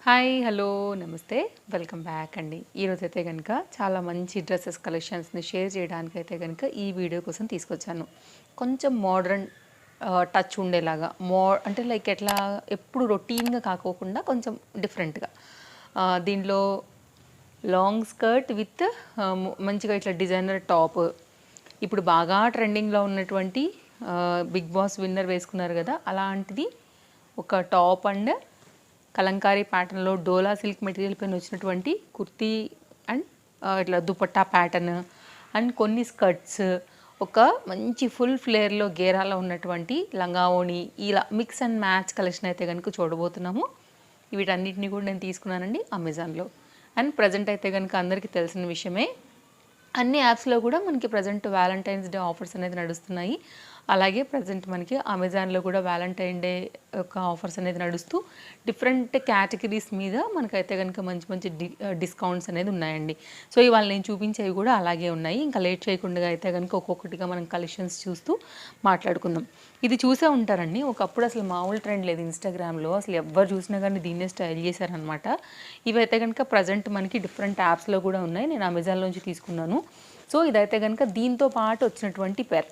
Hi hello నమస్తే welcome back అండి. ఈరోజైతే కనుక చాలా మంచి డ్రెస్సెస్ కలెక్షన్స్ని షేర్ చేయడానికైతే కనుక ఈ వీడియో కోసం తీసుకొచ్చాను. కొంచెం మోడ్రన్ టచ్ ఉండేలాగా అంటే లైక్ ఎట్లా ఎప్పుడు రొటీన్గా కాకోకుండా కొంచెం డిఫరెంట్గా దీనిలో లాంగ్ స్కర్ట్ విత్ మంచిగా ఇట్లా డిజైనర్ టాప్, ఇప్పుడు బాగా ట్రెండింగ్లో ఉన్నటువంటి బిగ్ బాస్ విన్నర్ వేసుకున్నారు కదా, అలాంటిది ఒక టాప్ అండ్ కలంకారీ ప్యాటర్న్లో డోలా సిల్క్ మెటీరియల్ పైన వచ్చినటువంటి కుర్తీ అండ్ ఇట్లా దుపట్టా ప్యాటర్న్ అండ్ కొన్ని స్కర్ట్స్, ఒక మంచి ఫుల్ ఫ్లేర్లో గేరాలో ఉన్నటువంటి లంగావోణి, ఇలా మిక్స్ అండ్ మ్యాచ్ కలెక్షన్ అయితే కనుక చూడబోతున్నాము. వీటన్నిటిని కూడా నేను తీసుకున్నానండి అమెజాన్లో. అండ్ ప్రజెంట్ అయితే కనుక అందరికీ తెలిసిన విషయమే, అన్ని యాప్స్లో కూడా మనకి ప్రజెంట్ వ్యాలంటైన్స్ డే ఆఫర్స్ అనేది నడుస్తున్నాయి. అలాగే ప్రజెంట్ మనకి అమెజాన్లో కూడా వ్యాలంటైన్ డే యొక్క ఆఫర్స్ అనేది నడుస్తూ డిఫరెంట్ కేటగిరీస్ మీద మనకైతే కనుక మంచి మంచి డిస్కౌంట్స్ అనేది ఉన్నాయండి. సో ఇవాళ నేను చూపించేవి కూడా అలాగే ఉన్నాయి. ఇంకా లేట్ చేయకుండా అయితే కనుక ఒక్కొక్కటిగా మనం కలెక్షన్స్ చూస్తూ మాట్లాడుకుందాం. ఇది చూసే ఉంటారండి, ఒకప్పుడు అసలు మామూలు ట్రెండ్ లేదు ఇన్స్టాగ్రామ్లో, అసలు ఎవరు చూసినా కానీ దీన్నే స్టైల్ చేశారనమాట. ఇవైతే కనుక ప్రజెంట్ మనకి డిఫరెంట్ యాప్స్లో కూడా ఉన్నాయి. నేను అమెజాన్లోంచి తీసుకున్నాను. సో ఇదైతే కనుక దీంతో పాటు వచ్చినటువంటి పెర్.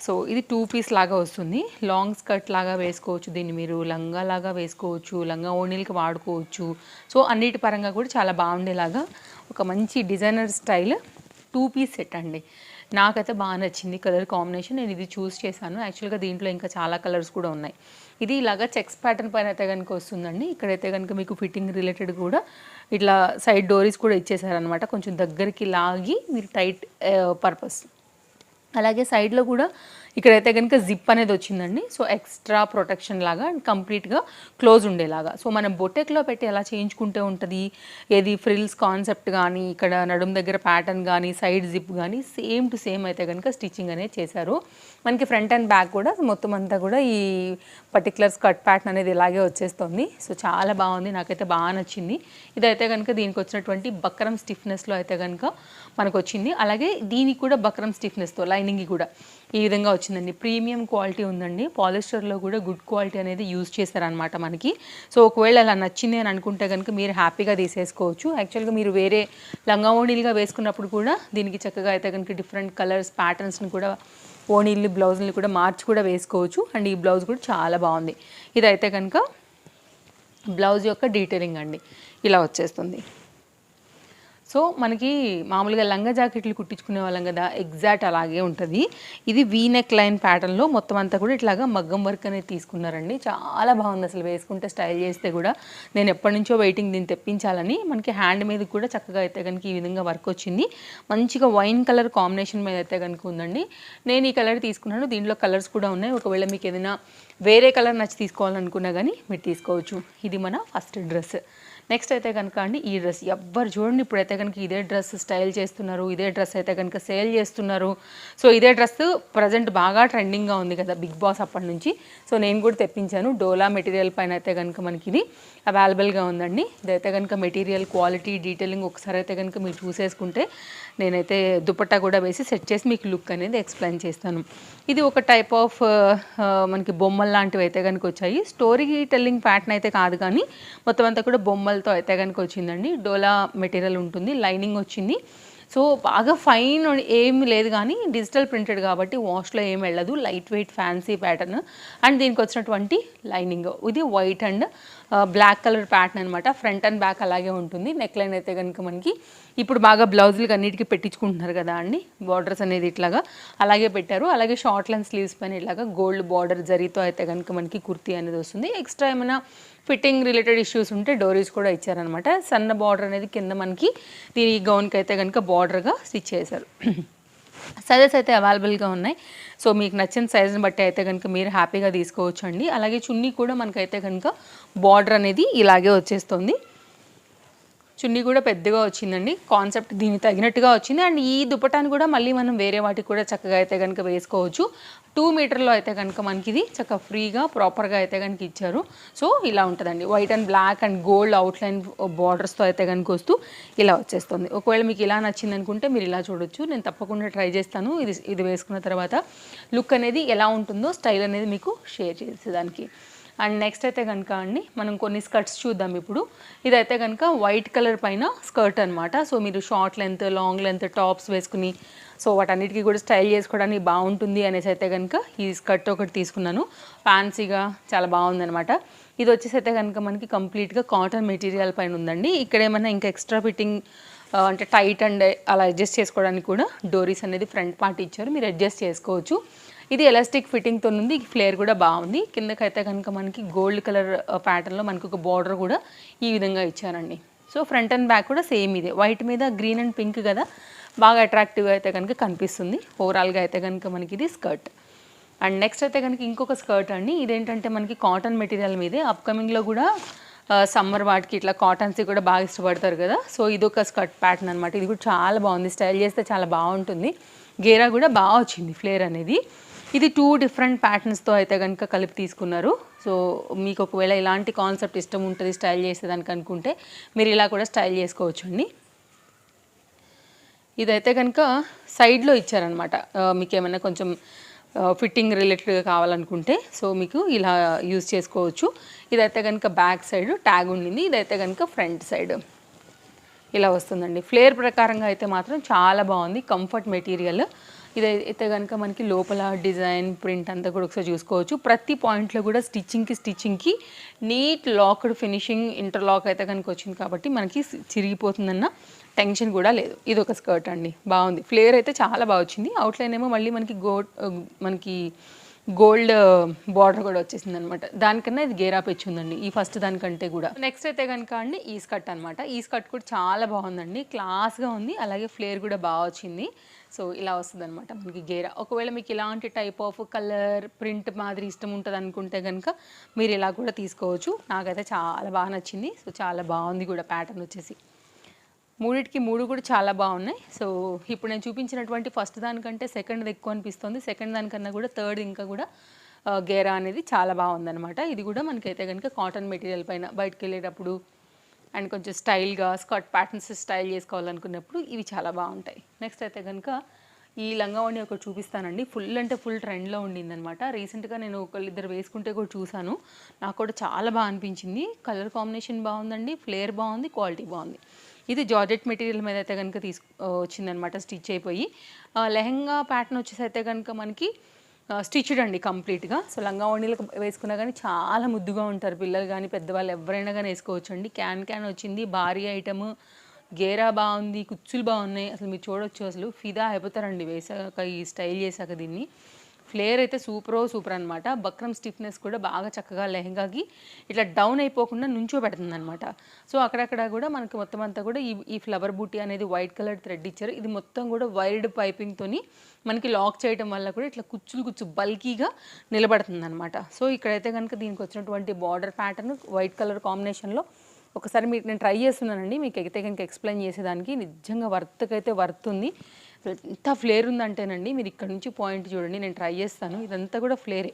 సో ఇది 2 పీస్ లాగా వస్తుంది. లాంగ్ స్కర్ట్ లాగా వేసుకోవచ్చు, దీన్ని మీరు లంగా లాగా వేసుకోవచ్చు, లంగా ఓణీలకి వాడుకోవచ్చు. సో అన్నిటి పరంగా కూడా చాలా బాగుండేలాగా ఒక మంచి డిజైనర్ స్టైల్ 2 పీస్ సెట్ అండి. నాకైతే బాగా నచ్చింది కలర్ కాంబినేషన్. నేను ఇది చూస్ చేశాను. యాక్చువల్గా దీంట్లో ఇంకా చాలా కలర్స్ కూడా ఉన్నాయి. ఇది ఇలాగా చెక్స్ ప్యాటర్న్ పైన అయితే కనుక వస్తుందండి. ఇక్కడైతే కనుక మీకు ఫిట్టింగ్ రిలేటెడ్ కూడా ఇట్లా సైడ్ డోరీస్ కూడా ఇచ్చేసారనమాట, కొంచెం దగ్గరికి లాగి మీరు టైట్ పర్పస్. అలాగే సైడ్లో కూడా ఇక్కడైతే కనుక జిప్ అనేది వచ్చిందండి. సో ఎక్స్ట్రా ప్రొటెక్షన్ లాగా అండ్ కంప్లీట్గా క్లోజ్ ఉండేలాగా. సో మనం బొటెక్లో పెట్టి ఎలా చేయించుకుంటే ఉంటుంది, ఏది ఫ్రిల్స్ కాన్సెప్ట్ కానీ, ఇక్కడ నడుం దగ్గర ప్యాటర్న్ కానీ, సైడ్ జిప్ కానీ సేమ్ టు సేమ్ అయితే కనుక స్టిచ్చింగ్ అనేది చేశారు. మనకి ఫ్రంట్ అండ్ బ్యాక్ కూడా మొత్తం అంతా కూడా ఈ పర్టికులర్ స్కర్ట్ ప్యాటర్న్ అనేది ఇలాగే వచ్చేస్తుంది. సో చాలా బాగుంది, నాకైతే బాగా నచ్చింది. ఇదైతే కనుక దీనికి వచ్చినటువంటి బక్రం స్టిఫ్నెస్లో అయితే కనుక మనకు వచ్చింది. అలాగే దీనికి కూడా బక్రం స్టిఫ్నెస్తో లైనింగ్ కూడా ఈ విధంగా వచ్చిందండి. ప్రీమియం క్వాలిటీ ఉందండి. పాలిస్టర్లో కూడా గుడ్ క్వాలిటీ అనేది యూజ్ చేశారనమాట మనకి. సో ఒకవేళ అలా నచ్చింది అని అనుకుంటే కనుక మీరు హ్యాపీగా తీసేసుకోవచ్చు. యాక్చువల్గా మీరు వేరే లంగా ఓణీలుగా వేసుకున్నప్పుడు కూడా దీనికి చక్కగా అయితే కనుక డిఫరెంట్ కలర్స్ ప్యాటర్న్స్ని కూడా ఓణీలు బ్లౌజులు కూడా మార్చి కూడా వేసుకోవచ్చు. అండ్ ఈ బ్లౌజ్ కూడా చాలా బాగుంది. ఇదైతే కనుక బ్లౌజ్ యొక్క డీటెయిలింగ్ అండి, ఇలా వచ్చేస్తుంది. సో మనకి మామూలుగా లంగా జాకెట్లు కుట్టించుకునే వాళ్ళం కదా, ఎగ్జాక్ట్ అలాగే ఉంటుంది. ఇది వీ నెక్ లైన్ ప్యాటర్న్లో మొత్తం అంతా కూడా ఇట్లాగా మగ్గం వర్క్ అనేది తీసుకున్నారండి. చాలా బాగుంది అసలు, వేసుకుంటే స్టైల్ చేస్తే కూడా. నేను ఎప్పటి నుంచో వెయిటింగ్ దీన్ని తెప్పించాలని. మనకి హ్యాండ్ మీద కూడా చక్కగా అయితే కనుక ఈ విధంగా వర్క్ వచ్చింది. మంచిగా వైన్ కలర్ కాంబినేషన్ మీద అయితే కనుక ఉందండి. నేను ఈ కలర్ తీసుకున్నాను. దీంట్లో కలర్స్ కూడా ఉన్నాయి. ఒకవేళ మీకు ఏదైనా వేరే కలర్ నచ్చి తీసుకోవాలనుకున్నా కానీ మీరు తీసుకోవచ్చు. ఇది మన ఫస్ట్ డ్రెస్. నెక్స్ట్ అయితే కనుక అండి ఈ డ్రెస్, ఎవ్వరు చూడండి ఇప్పుడైతే కనుక ఇదే డ్రెస్ స్టైల్ చేస్తున్నారు, ఇదే డ్రెస్ అయితే కనుక సేల్ చేస్తున్నారు. సో ఇదే డ్రెస్ ప్రజెంట్ బాగా ట్రెండింగ్గా ఉంది కదా బిగ్ బాస్ అప్పటి నుంచి. సో నేను కూడా తెప్పించాను. డోలా మెటీరియల్ పైన అయితే కనుక మనకి ఇది అవైలబుల్గా ఉందండి. ఇదైతే కనుక మెటీరియల్ క్వాలిటీ డీటెయిలింగ్ ఒకసారి అయితే కనుక మీరు చూసేసుకుంటే, నేనైతే దుపట్టా కూడా వేసి సెట్ చేసి మీకు లుక్ అనేది ఎక్స్ప్లెయిన్ చేస్తాను. ఇది ఒక టైప్ ఆఫ్ మనకి బొమ్మలు లాంటివి అయితే కనుక వచ్చాయి. స్టోరీ టెల్లింగ్ ప్యాటర్న్ అయితే కాదు, కానీ మొత్తం అంతా కూడా బొమ్మలతో అయితే కనుక వచ్చిందండి. డోలా మెటీరియల్ ఉంటుంది, లైనింగ్ వచ్చింది. సో బాగా ఫైన్ ఏమి లేదు, కానీ డిజిటల్ ప్రింటెడ్ కాబట్టి వాష్లో ఏమి వెళ్ళదు. Light weight fancy pattern. And దీనికి వచ్చినటువంటి లైనింగ్ ఇది white and black colour pattern అనమాట. ఫ్రంట్ అండ్ బ్యాక్ అలాగే ఉంటుంది. నెక్ లైన్ అయితే కనుక మనకి ఇప్పుడు బాగా బ్లౌజులకి అన్నిటికీ పెట్టించుకుంటున్నారు కదా అండి, బార్డర్స్ అనేది ఇట్లాగా అలాగే పెట్టారు. అలాగే షార్ట్ లెంత్ స్లీవ్స్ పైన ఇలాగా గోల్డ్ బార్డర్ జరీతో అయితే కనుక మనకి కుర్తీ అనేది వస్తుంది. ఎక్స్ట్రా ఏమైనా ఫిట్టింగ్ రిలేటెడ్ ఇష్యూస్ ఉంటే డోరీస్ కూడా ఇచ్చారనమాట. సన్న బార్డర్ అనేది కింద మనకి దీని గౌన్కి అయితే కనుక బార్డర్గా స్టిచ్ చేశారు. సైజెస్ అయితే అవైలబుల్గా ఉన్నాయి. సో మీకు నచ్చిన సైజుని బట్టి అయితే కనుక మీరు హ్యాపీగా తీసుకోవచ్చు అండి. అలాగే చున్నీ కూడా మనకైతే కనుక బార్డర్ అనేది ఇలాగే వచ్చేస్తుంది. చున్నీ కూడా పెద్దగా వచ్చిందండి, కాన్సెప్ట్ దీనికి తగినట్టుగా వచ్చింది. అండ్ ఈ దుపటాన్ని కూడా మళ్ళీ మనం వేరే వాటికి కూడా చక్కగా అయితే కనుక వేసుకోవచ్చు. 2 మీటర్లో అయితే కనుక మనకి ఇది చక్కగా ఫ్రీగా ప్రాపర్గా అయితే కనుక ఇచ్చారు. సో ఇలా ఉంటుందండి. White and black and gold outline బార్డర్స్తో అయితే కనుక వస్తూ ఇలా వచ్చేస్తుంది. ఒకవేళ మీకు ఇలా నచ్చింది అనుకుంటే మీరు ఇలా చూడొచ్చు. నేను తప్పకుండా ట్రై చేస్తాను. ఇది వేసుకున్న తర్వాత లుక్ అనేది ఎలా ఉంటుందో స్టైల్ అనేది మీకు షేర్ చేసేదానికి. అండ్ నెక్స్ట్ అయితే కనుక అండి మనం కొన్ని స్కర్ట్స్ చూద్దాం ఇప్పుడు. ఇదైతే కనుక వైట్ కలర్ పైన స్కర్ట్ అనమాట. సో మీరు short length, long length tops వేసుకుని సో వాటన్నిటికీ కూడా స్టైల్ చేసుకోవడానికి బాగుంటుంది అనేసి అయితే కనుక ఈ స్కర్ట్ ఒకటి తీసుకున్నాను. ఫ్యాన్సీగా చాలా బాగుందనమాట. ఇది వచ్చేసి అయితే కనుక మనకి కంప్లీట్గా కాటన్ మెటీరియల్ పైన ఉందండి. ఇక్కడ ఏమైనా ఇంకా ఎక్స్ట్రా ఫిట్టింగ్ అంటే టైట్ అండ్ అలా అడ్జస్ట్ చేసుకోవడానికి కూడా డోరీస్ అనేది ఫ్రంట్ పార్ట్ ఇచ్చారు, మీరు అడ్జస్ట్ చేసుకోవచ్చు. ఇది ఎలాస్టిక్ ఫిట్టింగ్తో ఉంది, ఫ్లేర్ కూడా బాగుంది. కిందకైతే కనుక మనకి గోల్డ్ కలర్ ప్యాటర్న్లో మనకు ఒక బార్డర్ కూడా ఈ విధంగా ఇచ్చారండి. సో ఫ్రంట్ అండ్ బ్యాక్ కూడా సేమ్ ఇదే, వైట్ మీద గ్రీన్ అండ్ పింక్ కదా, బాగా అట్రాక్టివ్గా అయితే కనుక కనిపిస్తుంది. ఓవరాల్గా అయితే కనుక మనకి ఇది స్కర్ట్. అండ్ నెక్స్ట్ అయితే కనుక ఇంకొక స్కర్ట్ అండి. ఇదేంటంటే మనకి కాటన్ మెటీరియల్ మీదే, అప్కమింగ్లో కూడా సమ్మర్ వాటికి ఇట్లా కాటన్స్కి కూడా బాగా ఇష్టపడతారు కదా. సో ఇదొక స్కర్ట్ ప్యాటర్న్ అనమాట. ఇది కూడా చాలా బాగుంది, స్టైల్ చేస్తే చాలా బాగుంటుంది. గేరా కూడా బాగా వచ్చింది ఫ్లేర్ అనేది. ఇది 2 డిఫరెంట్ ప్యాటర్న్స్తో అయితే కనుక కలిపి తీసుకున్నారు. సో మీకు ఒకవేళ ఇలాంటి కాన్సెప్ట్ ఇష్టం ఉంటుంది స్టైల్ చేసేదానికి అనుకుంటే మీరు ఇలా కూడా స్టైల్ చేసుకోవచ్చు అండి. ఇదైతే కనుక సైడ్లో ఇచ్చారనమాట, మీకు ఏమైనా కొంచెం ఫిట్టింగ్ రిలేటెడ్గా కావాలనుకుంటే సో మీకు ఇలా యూజ్ చేసుకోవచ్చు. ఇదైతే కనుక బ్యాక్ సైడ్ ట్యాగ్ ఉండింది, ఇదైతే కనుక ఫ్రంట్ సైడ్ ఇలా వస్తుందండి. ఫ్లేర్ ప్రకారంగా అయితే మాత్రం చాలా బాగుంది, కంఫర్ట్ మెటీరియల్. ఇదైతే కనుక మనకి లోపల డిజైన్ ప్రింట్ అంతా కూడా ఒకసారి చూసుకోవచ్చు. ప్రతి పాయింట్లో కూడా స్టిచ్చింగ్కి నీట్ లాక్డ్ ఫినిషింగ్ ఇంటర్లాక్ అయితే కనుక వచ్చింది కాబట్టి మనకి చిరిగిపోతుందన్న టెన్షన్ కూడా లేదు. ఇది ఒక స్కర్ట్ అండి, బాగుంది. ఫ్లేర్ అయితే చాలా బాగా వచ్చింది. అవుట్లైన్ ఏమో మళ్ళీ మనకి గోల్డ్ బార్డర్ కూడా వచ్చేసింది అనమాట. దానికన్నా ఇది గేరా పెచ్చు ఉందండి ఈ ఫస్ట్ దానికంటే కూడా. నెక్స్ట్ అయితే కనుక అండి ఈ స్కర్ట్ అనమాట. ఈ స్కర్ట్ కూడా చాలా బాగుందండి, క్లాస్గా ఉంది, అలాగే ఫ్లేర్ కూడా బాగా వచ్చింది. సో ఇలా వస్తుంది అనమాట మనకి గేరా. ఒకవేళ మీకు ఇలాంటి టైప్ ఆఫ్ కలర్ ప్రింట్ మాదిరి ఇష్టం ఉంటుంది అనుకుంటే కనుక మీరు ఇలా కూడా తీసుకోవచ్చు. నాకైతే చాలా బాగా నచ్చింది. సో చాలా బాగుంది కూడా ప్యాటర్న్ వచ్చేసి. మూడిటికి 3 కూడా చాలా బాగున్నాయి. సో ఇప్పుడు నేను చూపించినటువంటి ఫస్ట్ దానికంటే సెకండ్ ఎక్కువ అనిపిస్తుంది, సెకండ్ దానికన్నా కూడా థర్డ్ ఇంకా కూడా గేరా అనేది చాలా బాగుందనమాట. ఇది కూడా మనకైతే కనుక కాటన్ మెటీరియల్ పైన బయటకు వెళ్ళేటప్పుడు అండ్ కొంచెం స్టైల్గా స్కర్ట్ ప్యాటర్న్స్ స్టైల్ చేసుకోవాలనుకున్నప్పుడు ఇవి చాలా బాగుంటాయి. నెక్స్ట్ అయితే కనుక ఈ లంగావణి ఒకటి చూపిస్తానండి. ఫుల్ అంటే ఫుల్ ట్రెండ్లో ఉండిందనమాట. రీసెంట్గా నేను ఒకళ్ళిద్దరు వేసుకుంటే కూడా చూశాను, నాకు కూడా చాలా బాగా అనిపించింది. కలర్ కాంబినేషన్ బాగుందండి, ఫ్లేర్ బాగుంది, క్వాలిటీ బాగుంది. ఇది జార్జెట్ మెటీరియల్ మీద అయితే కనుక వచ్చిందనమాట, స్టిచ్ అయిపోయి. లెహంగా ప్యాటర్న్ వచ్చేసి అయితే కనుక మనకి స్టిచ్డ్ అండి కంప్లీట్గా. సో లంగా ఓణీలకు వేసుకున్నా కానీ చాలా ముద్దుగా ఉంటారు పిల్లలు కానీ పెద్దవాళ్ళు ఎవరైనా కానీ వేసుకోవచ్చు అండి. క్యాన్ వచ్చింది, భారీ ఐటమ్, గేరా బాగుంది, కుచ్చులు బాగున్నాయి. అసలు మీరు చూడొచ్చు, అసలు ఫిదా అయిపోతారండి వేసాక, ఈ స్టైల్ చేశాక దీన్ని. ఫ్లేర్ అయితే సూపర్ అనమాట. బక్రం స్టిఫ్నెస్ కూడా బాగా చక్కగా లెహంగాకి ఇట్లా డౌన్ అయిపోకుండా నుంచో పెడుతుంది అనమాట. సో అక్కడక్కడ కూడా మనకి మొత్తం అంతా కూడా ఈ ఫ్లవర్ బూటీ అనేది వైట్ కలర్ థ్రెడ్ ఇచ్చారు. ఇది మొత్తం కూడా వైర్డ్ పైపింగ్తోని మనకి లాక్ చేయడం వల్ల కూడా ఇట్లా కుచ్చు బల్కీగా నిలబడుతుంది అనమాట. సో ఇక్కడైతే కనుక దీనికి వచ్చినటువంటి బార్డర్ ప్యాటర్న్ వైట్ కలర్ కాంబినేషన్లో ఒకసారి మీకు నేను ట్రై చేస్తున్నానండి, మీకు అయితే కనుక ఎక్స్ప్లెయిన్ చేసేదానికి. నిజంగా వర్త్కైతే వర్త్ ఉంది. ఎంత ఫ్లేర్ ఉందంటేనండి, మీరు ఇక్కడ నుంచి పాయింట్ చూడండి, నేను ట్రై చేస్తాను. ఇదంతా కూడా ఫ్లేరే.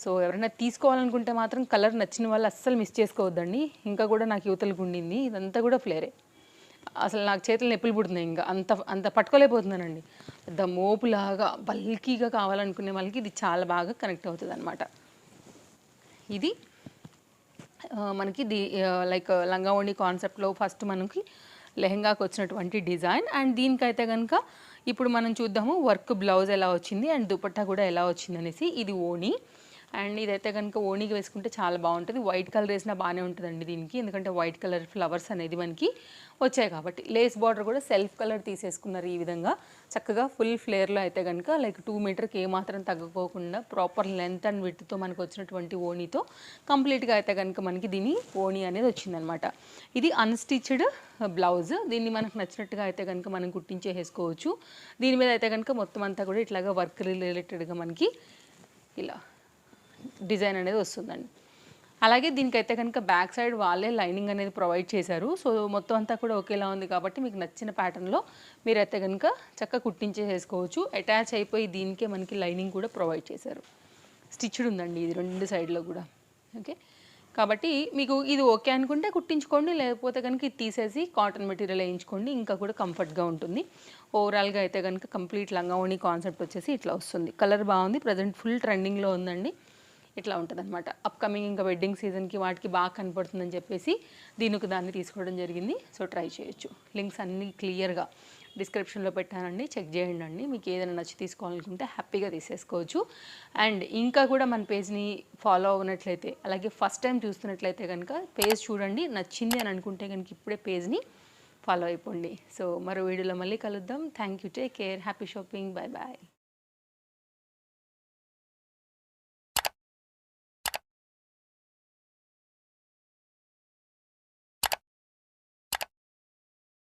సో ఎవరైనా తీసుకోవాలనుకుంటే మాత్రం కలర్ నచ్చిన వాళ్ళు అస్సలు మిస్ చేసుకోవద్దండి. ఇంకా కూడా నాకు యువతలకు ఉండింది, ఇదంతా కూడా ఫ్లేరే. అసలు నాకు చేతులు నొప్పులు పుడుతున్నాయి, ఇంకా అంత పట్టుకోలేకపోతున్నానండి. పెద్ద మోపులాగా బల్కీగా కావాలనుకునే వాళ్ళకి ఇది చాలా బాగా కనెక్ట్ అవుతుంది అనమాట. ఇది మనకి లైక్ లంగా ఓణి కాన్సెప్ట్లో ఫస్ట్ మనకి లెహంగాకి వచ్చినటువంటి డిజైన్. అండ్ దీనికైతే కనుక ఇప్పుడు మనం చూద్దాము వర్క్ బ్లౌజ్ ఎలా వచ్చింది అండ్ దుపట్టా కూడా ఎలా వచ్చింది అనేసి. ఇది ఓణి, అండ్ ఇదైతే కనుక ఓణికి వేసుకుంటే చాలా బాగుంటుంది. వైట్ కలర్ వేసినా బాగానే ఉంటుందండి దీనికి, ఎందుకంటే వైట్ కలర్ ఫ్లవర్స్ అనేది మనకి వచ్చాయి కాబట్టి. లేస్ బార్డర్ కూడా సెల్ఫ్ కలర్ తీసేసుకున్నారు ఈ విధంగా చక్కగా. ఫుల్ ఫ్లేర్లో అయితే కనుక లైక్ 2 మీటర్కి ఏమాత్రం తగ్గకోకుండా ప్రాపర్ లెంత్ అండ్ విడ్త్తో మనకు వచ్చినటువంటి ఓణితో కంప్లీట్గా అయితే కనుక మనకి దీని ఓణి అనేది వచ్చిందనమాట. ఇది అన్స్టిచ్డ్ బ్లౌజ్, దీన్ని మనకు నచ్చినట్టుగా అయితే కనుక మనం కుట్టించేసుకోవచ్చు. దీని మీద అయితే కనుక మొత్తం అంతా కూడా ఇట్లాగా వర్క్ రిలేటెడ్గా మనకి ఇలా డిజైన్ అనేది వస్తుందండి. అలాగే దీనికైతే కనుక బ్యాక్ సైడ్ వాళ్ళే లైనింగ్ అనేది ప్రొవైడ్ చేశారు. సో మొత్తం అంతా కూడా ఒకేలా ఉంది కాబట్టి మీకు నచ్చిన ప్యాటర్న్లో మీరైతే కనుక చక్కగా కుట్టించేసుకోవచ్చు. అటాచ్ అయిపోయి దీనికే మనకి లైనింగ్ కూడా ప్రొవైడ్ చేశారు. స్టిచ్డ్ ఉందండి ఇది 2 సైడ్లో కూడా. ఓకే, కాబట్టి మీకు ఇది ఓకే అనుకుంటే కుట్టించుకోండి, లేకపోతే కనుక ఇది తీసేసి కాటన్ మెటీరియల్ వేయించుకోండి, ఇంకా కూడా కంఫర్ట్గా ఉంటుంది. ఓవరాల్గా అయితే కనుక కంప్లీట్ లంగా ఓణి కాన్సెప్ట్ వచ్చేసి ఇట్లా వస్తుంది. కలర్ బాగుంది, ప్రజెంట్ ఫుల్ ట్రెండింగ్లో ఉందండి. ఇట్లా ఉంటుందన్నమాట. అప్కమింగ్ ఇంకా వెడ్డింగ్ సీజన్కి వాటికి బాగా కనపడుతుందని చెప్పేసి దీనికి దాన్ని తీసుకోవడం జరిగింది. సో ట్రై చేయొచ్చు. లింక్స్ అన్నీ క్లియర్గా డిస్క్రిప్షన్లో పెట్టానండి, చెక్ చేయండి అండి. మీకు ఏదైనా నచ్చి తీసుకోవాలనుకుంటే హ్యాపీగా తీసేసుకోవచ్చు. అండ్ ఇంకా కూడా మన పేజ్ని ఫాలో అవునట్లయితే, అలాగే ఫస్ట్ టైం చూస్తున్నట్లయితే కనుక పేజ్ చూడండి, నచ్చింది అని అనుకుంటే కనుక ఇప్పుడే పేజ్ని ఫాలో అయిపోండి. సో మరో వీడియోలో మళ్ళీ కలుద్దాం. Thank you, take care, happy shopping, bye bye.